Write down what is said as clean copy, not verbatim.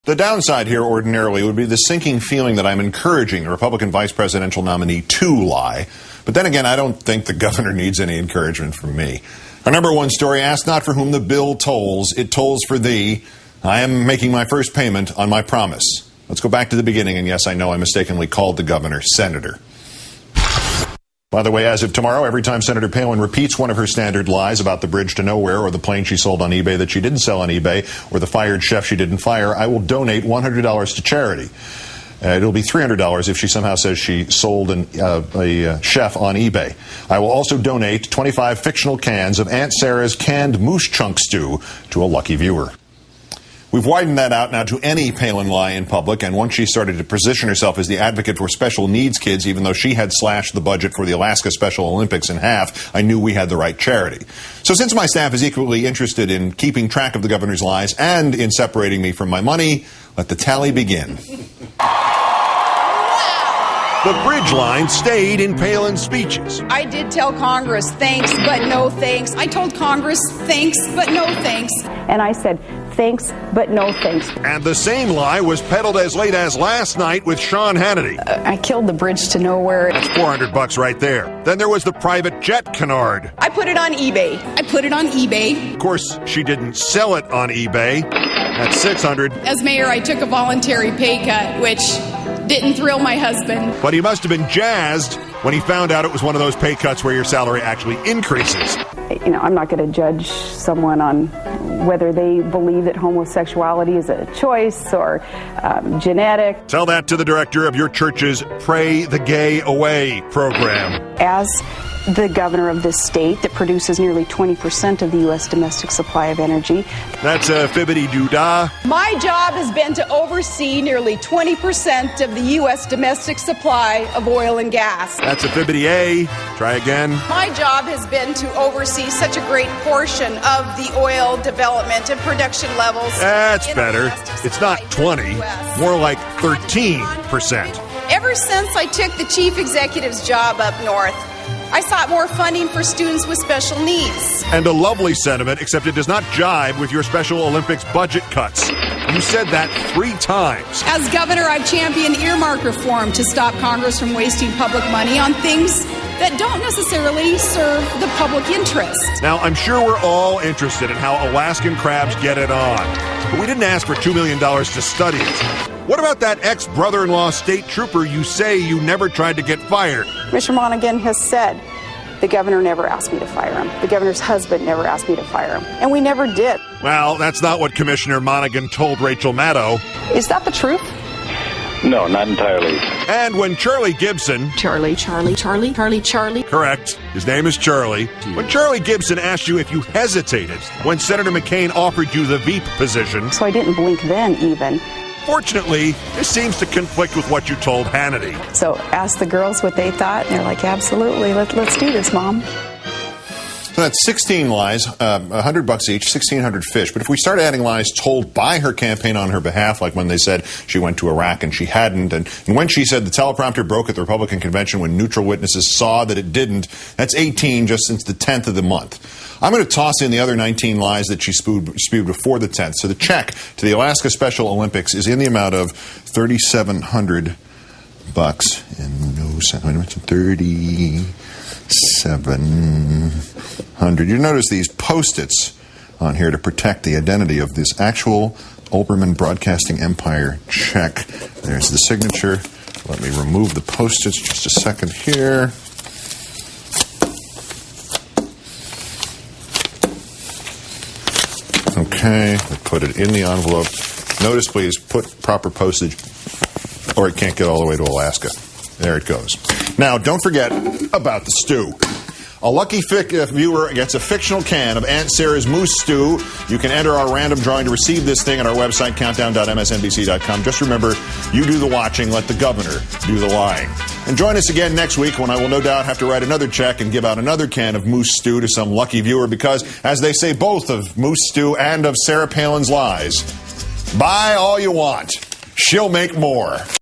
The downside here ordinarily would be the sinking feeling that I'm encouraging the Republican vice presidential nominee to lie. But then again, I don't think the governor needs any encouragement from me. Our number one story, ask not for whom the bill tolls, it tolls for thee. I am making my first payment on my promise. Let's go back to the beginning, and yes, I know I mistakenly called the governor senator. By the way, as of tomorrow, every time Senator Palin repeats one of her standard lies about the bridge to nowhere or the plane she sold on eBay that she didn't sell on eBay or the fired chef she didn't fire, I will donate $100 to charity. It'll be $300 if she somehow says she sold a chef on eBay. I will also donate 25 fictional cans of Aunt Sarah's canned moose chunk stew to a lucky viewer. We've widened that out now to any Palin lie in public, and once she started to position herself as the advocate for special needs kids, even though she had slashed the budget for the Alaska Special Olympics in half, I knew we had the right charity. So since my staff is equally interested in keeping track of the governor's lies and in separating me from my money, let the tally begin. The bridge line stayed in Palin's speeches. I did tell Congress, thanks, but no thanks. I told Congress, thanks, but no thanks. And I said, thanks, but no thanks. And the same lie was peddled as late as last night with Sean Hannity. I killed the bridge to nowhere. That's $400 right there. Then there was the private jet canard. I put it on eBay. Of course, she didn't sell it on eBay. That's $600. As mayor, I took a voluntary pay cut, which didn't thrill my husband. But he must have been jazzed when he found out it was one of those pay cuts where your salary actually increases. You know, I'm not going to judge someone on whether they believe that homosexuality is a choice or genetic. Tell that to the director of your church's Pray the Gay Away program. As the governor of this state that produces nearly 20% of the U.S. domestic supply of energy. That's a fibbity-doo-dah. My job has been to oversee nearly 20% of the U.S. domestic supply of oil and gas. That's a fibbity-a. Try again. My job has been to oversee such a great portion of the oil development and production levels. That's better. It's not 20, more like 13%. Ever since I took the chief executive's job up north, I sought more funding for students with special needs. And a lovely sentiment, except it does not jibe with your Special Olympics budget cuts. You said that 3 times. As governor, I've championed earmark reform to stop Congress from wasting public money on things that don't necessarily serve the public interest. Now, I'm sure we're all interested in how Alaskan crabs get it on. But we didn't ask for $2 million to study it. What about that ex-brother-in-law state trooper you say you never tried to get fired? Mr. Monaghan has said the governor never asked me to fire him. The governor's husband never asked me to fire him. And we never did. Well, that's not what Commissioner Monaghan told Rachel Maddow. Is that the truth? No, not entirely. And when Charlie Gibson... Charlie. Correct. His name is Charlie. When Charlie Gibson asked you if you hesitated when Senator McCain offered you the Veep position... So I didn't blink then, even. Fortunately, this seems to conflict with what you told Hannity. So ask the girls what they thought, and they're like, absolutely, let's do this, Mom. So that's 16 lies, $100 each, 1,600 fish. But if we start adding lies told by her campaign on her behalf, like when they said she went to Iraq and she hadn't, and when she said the teleprompter broke at the Republican convention when neutral witnesses saw that it didn't, that's 18 just since the 10th of the month. I'm going to toss in the other 19 lies that she spewed before the 10th. So the check to the Alaska Special Olympics is in the amount of $3,700. And no, 3,700. You notice these Post-its on here to protect the identity of this actual Olbermann Broadcasting Empire check. There's the signature. Let me remove the Post-its just a second here. Okay, we put it in the envelope. Notice, please, put proper postage or it can't get all the way to Alaska. There it goes. Now, don't forget about the stew. A lucky viewer gets a fictional can of Aunt Sarah's moose stew. You can enter our random drawing to receive this thing at our website, countdown.msnbc.com. Just remember, you do the watching, let the governor do the lying. And join us again next week when I will no doubt have to write another check and give out another can of moose stew to some lucky viewer because, as they say, both of moose stew and of Sarah Palin's lies. Buy all you want. She'll make more.